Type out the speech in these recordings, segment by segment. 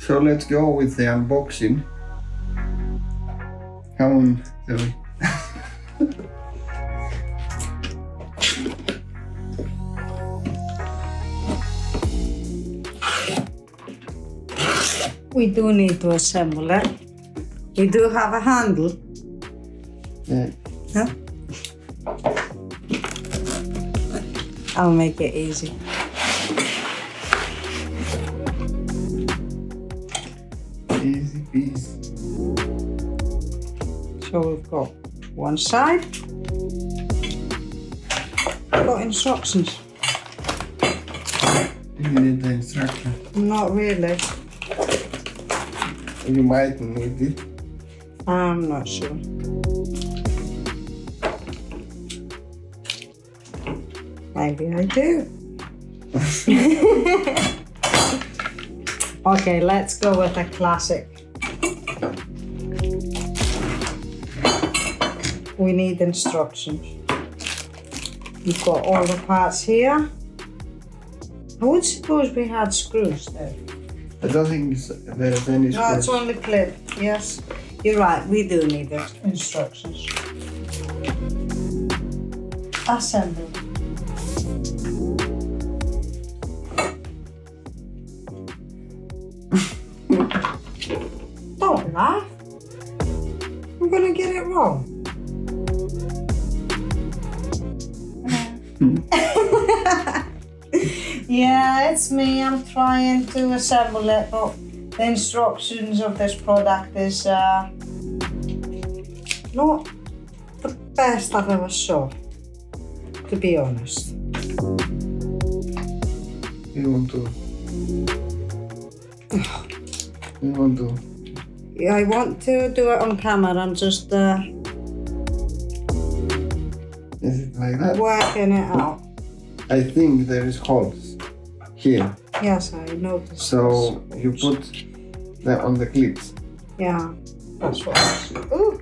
So let's go with the unboxing. Come on, Zoe. We do need to assemble it. We do have a handle. Yeah. Huh? I'll make it easy. Easy peasy. So we've got one side. Got instructions. You need the instruction. Not really. You might need it. I'm not sure. Maybe I do. Okay, let's go with a classic. We need instructions. You've got all the parts here. I would suppose we had screws there. I don't think there's any No, it's screws. only clip. Yes, you're right. We do need the instructions. Assemble. Don't laugh. I'm gonna get it wrong. Yeah, it's me. I'm trying to assemble it, but the instructions of this product is not the best I've ever saw, to be honest. You want to? You want to? Yeah, I want to do it on camera and just Is it like that? working it out. I think there is holes here. Yes, I noticed. So this. you put that on the clips. Yeah, that's what I was. Ooh.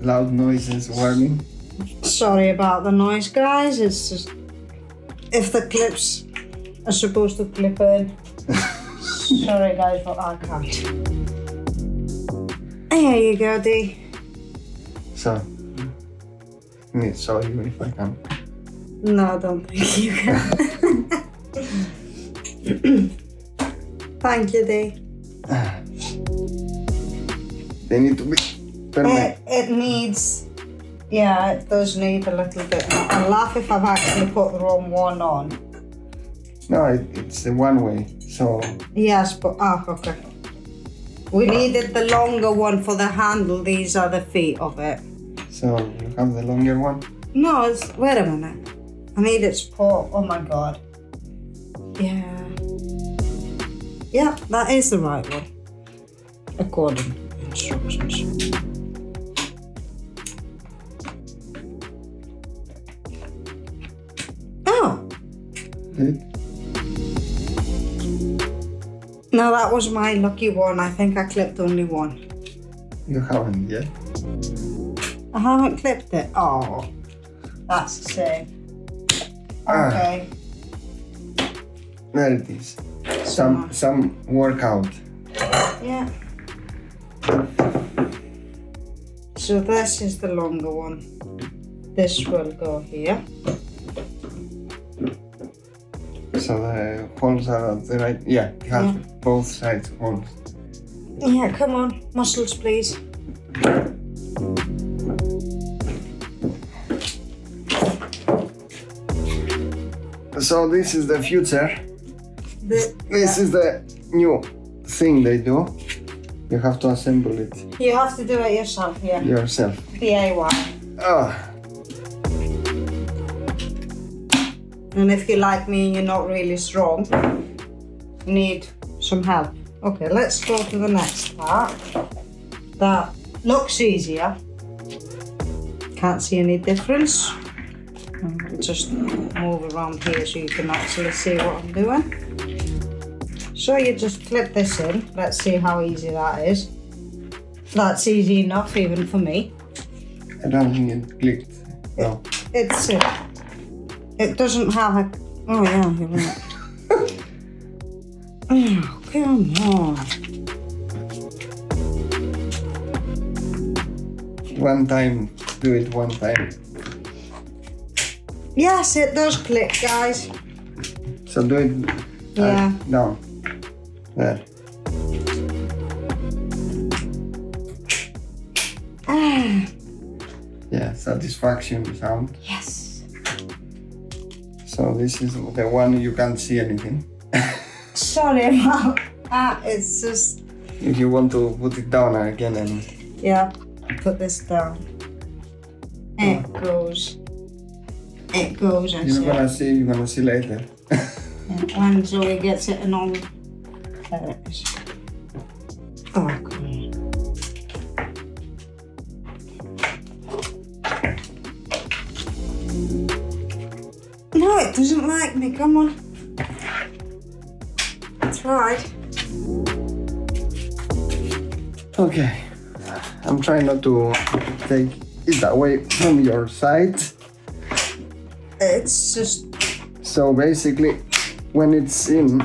Loud noises warning. Sorry about the noise, guys. It's just if the clips are supposed to clip in. Sorry, guys, but I can't. There you go, Dee. So, let me show you if I can. No, I don't think you can. Thank you, Dee. They need to be perfect. It needs, yeah, it does need a little bit. I'll laugh if I've actually put the wrong one on. No, it's the one way. So Yes, but, okay. We needed the longer one for the handle. These are the feet of it. so you have the longer one. No, wait a minute. I need its support. Oh my God. Yeah. Yeah, that is the right one. According to the instructions. Oh, Good. no, that was my lucky one. I think I clipped only one. You haven't yet. I haven't clipped it. Oh, that's the same. Okay. There it is. Some workout. Yeah. So this is the longer one. This will go here. So the holes are at the right. Yeah, you have both sides holes. Yeah, come on. Muscles, please. So this is the future. This Yeah. is the new thing they do. You have to assemble it You have to do it yourself, yeah. yourself. DIY. Ah, And if you're like me and you're not really strong, you need some help. Okay, let's go to the next part. That looks easier. Can't see any difference. Just move around here so you can actually see what I'm doing. So you just clip this in. Let's see how easy that is. That's easy enough even for me. I don't think it clicked. No. It doesn't have a, oh yeah, you're right. Oh, come on. One time, do it one time. Yes, it does click, guys. So do it Yeah. down. There. Ah, Yeah, satisfaction sound. yes. So this is the one you can't see anything. Sorry about that. It's just, If you want to put it down again and yeah, put this down. It goes. It goes, I you're gonna see later. Yeah, when Zoe gets it and all. There it is. Oh, come on. No, it doesn't like me. Come on. Tried. Okay. I'm trying not to take it away from your side. It's just, So basically, when it's in,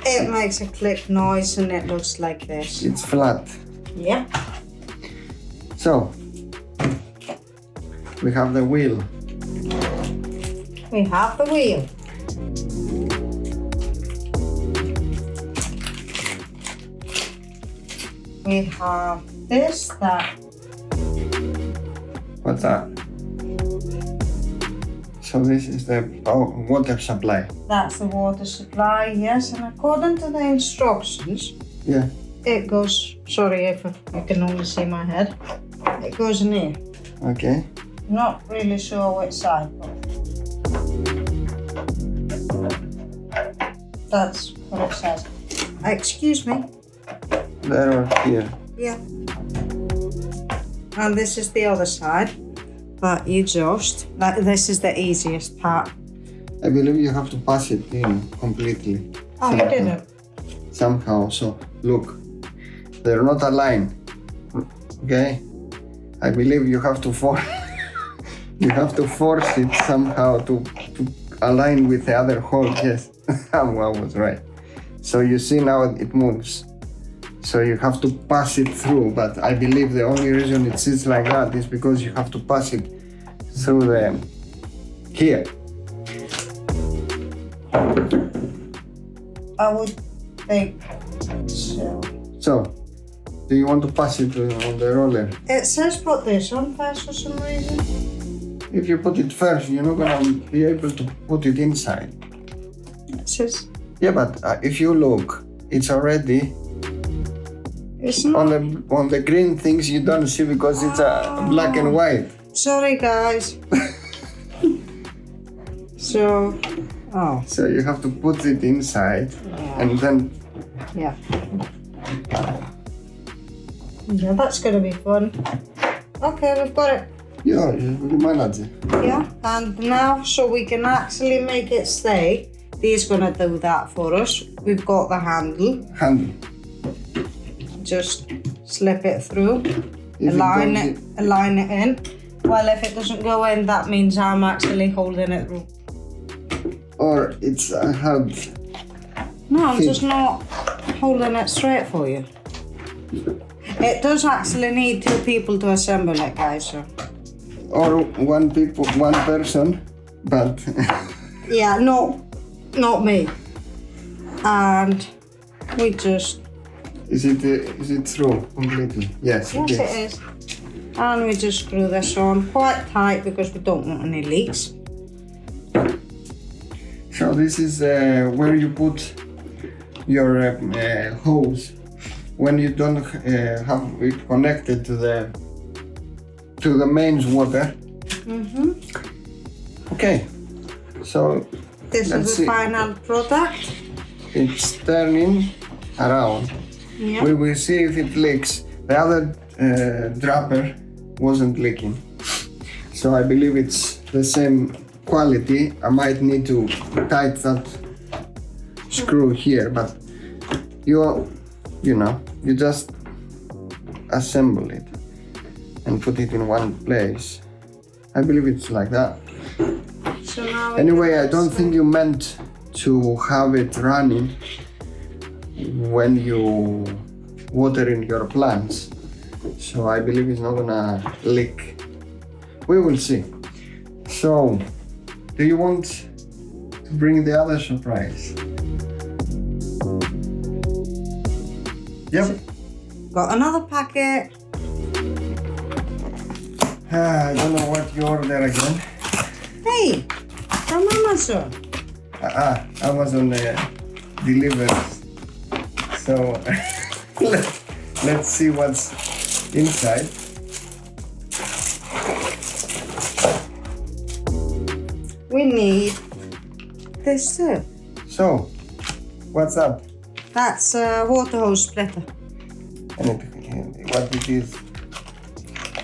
it makes a click noise and it looks like this. it's flat. Yep. So we have the wheel. We have the wheel. We have this, that. What's that? So this is the water supply. That's the water supply, yes. And according to the instructions, Yeah. it goes, sorry if I can only see my head. It goes in here. Okay. Not really sure which side, but that's what it says. Excuse me. There or here. Yeah. And this is the other side. But you just, this is the easiest part. I believe you have to pass it in completely. Oh, you didn't? Somehow. So look, they're not aligned. Okay. I believe you have to force. You have to force it somehow to align with the other hole. Yes, I was right. So you see now it moves. So you have to pass it through, but I believe the only reason it sits like that is because you have to pass it through the here. I would think so. So, do you want to pass it on the roller? It says put this on first for some reason. If you put it first, you're not gonna be able to put it inside. It says, Yeah, but if you look, it's already it's not. on the green things you don't see because it's black and white. Sorry, guys. So, oh, So you have to put it inside and then yeah. Yeah, that's gonna be fun. Okay, we've got it. yeah, you manage it. Yeah, and now so we can actually make it stay. He's gonna do that for us. We've got the handle. Handle. Just slip it through, If align it align it in. Well, if it doesn't go in, that means I'm actually holding it through. Or it's hard. No, I'm just not holding it straight for you. It does actually need two people to assemble it, guys. So. Or one person, but Yeah, no, not me. And we just. is it through completely? Yes, Yes, it is. And we just screw this on quite tight because we don't want any leaks. So this is where you put your hose when you don't have it connected to the mains water. Mm-hmm. Okay, so This let's is see. the final product. It's turning around. Yeah. We will see if it leaks. The other Draper wasn't leaking, so I believe it's the same quality. I might need to tighten that screw here, but you just assemble it and put it in one place. I believe it's like that. So now we Anyway, can I don't think you meant to have it running when you water in your plants. So I believe it's not gonna leak. We will see. So, do you want to bring the other surprise? Yep. Got another packet. I don't know what you order again. Hey, from Amazon. Amazon delivers. So let's see what's inside. We need this too. So, what's up? That's a water hose splitter. What it is?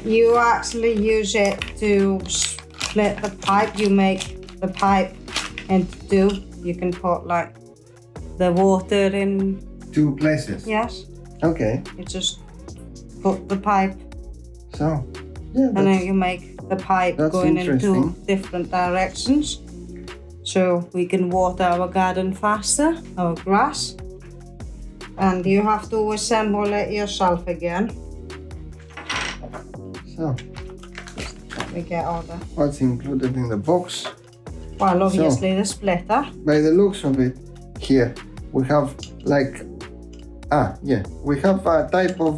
You actually use it to split the pipe. You make the pipe into two. You can put like the water in. 2 places. Yes. Okay. You just put the pipe, So, yeah, and then you make the pipe that's going in two interesting. different directions. So we can water our garden faster, our grass. And you have to assemble it yourself again. So, We get all the, what's included in the box? well, obviously the splitter. By the looks of it, here we have like, we have a type of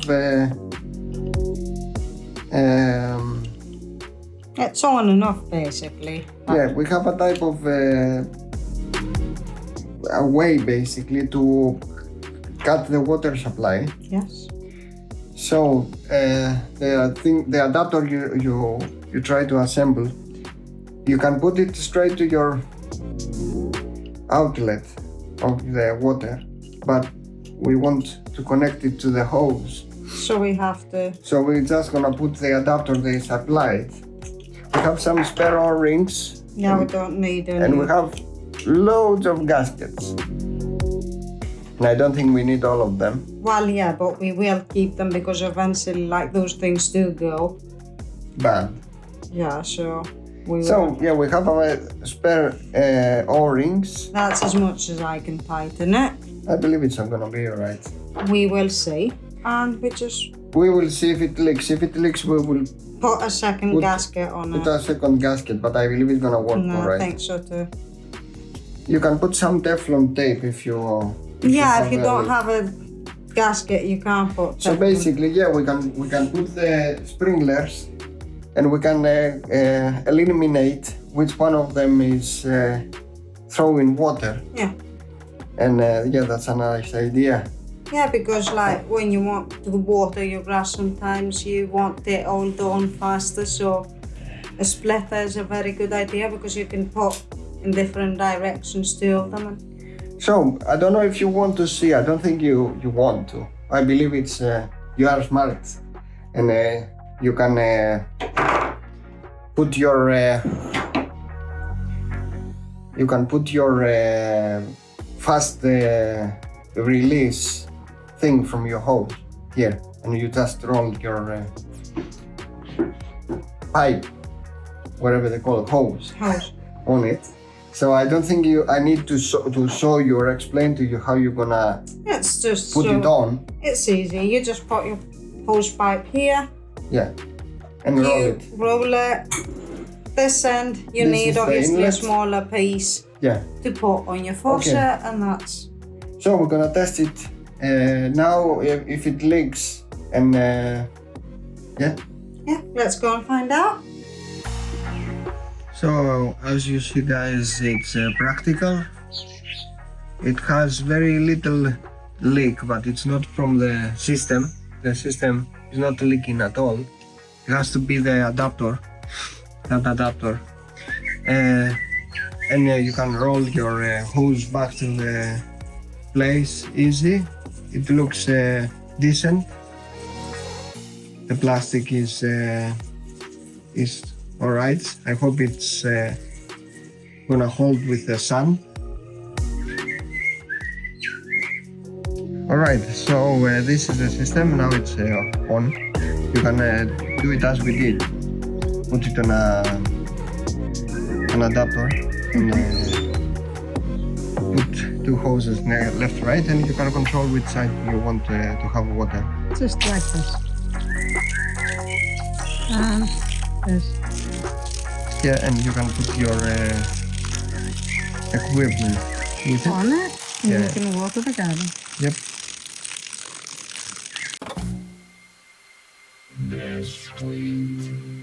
It's on and off basically. we have a type of a way basically to cut the water supply. Yes. So the adapter you try to assemble, you can put it straight to your outlet of the water, but we want to connect it to the hose. So we have to. So we're just gonna put the adapter they supplied. We have some spare O-rings. Yeah, we don't need any. And we have loads of gaskets. And I don't think we need all of them. Well, yeah, but we will keep them because eventually, like, those things do go. Bad. Yeah, so we will. So yeah, we have our spare O-rings. That's as much as I can tighten it. I believe it's not gonna be alright. We will see. And We will see if it leaks. If it leaks, we will put a second gasket on put it. a second gasket, but I believe it's gonna work No, alright. I think so too. You can put some Teflon tape if you. If you don't have a gasket, you can't put. So Teflon. basically, yeah, we can put the sprinklers, and we can eliminate which one of them is throwing water. Yeah. And that's a nice idea. Yeah, because like when you want to water your grass, sometimes you want it all done faster. So a splitter is a very good idea because you can put in different directions two of them. So I don't know if you want to see. I don't think you want to. I believe it's you are smart, and you can put your fast release thing from your hose here, and you just roll your pipe, whatever they call it, hose on it. So I don't think I need to show you or explain to you how you're gonna It's just put it on. It's easy. You just put your hose pipe here. Yeah, and roll it. Roll it. This end, you This need is the obviously a inlet. smaller piece Yeah. to put on your faucet, and that's. So we're gonna test it now. If it leaks, and Yeah, let's go and find out. So as you see, guys, it's practical. It has very little leak, but it's not from the system. The system is not leaking at all. It has to be the adapter, that adapter. And you can roll your hose back to the place easy. It looks decent. The plastic is alright. I hope it's gonna hold with the sun. Alright, so this is the system. Now it's on. You can do it as we did. Put it on an adapter and put two hoses left, right, and you can control which side you want to have water. Just like this. And this. Yeah, and you can put your equipment with it. On it, and Yeah. you can water the garden. Yep. The sweet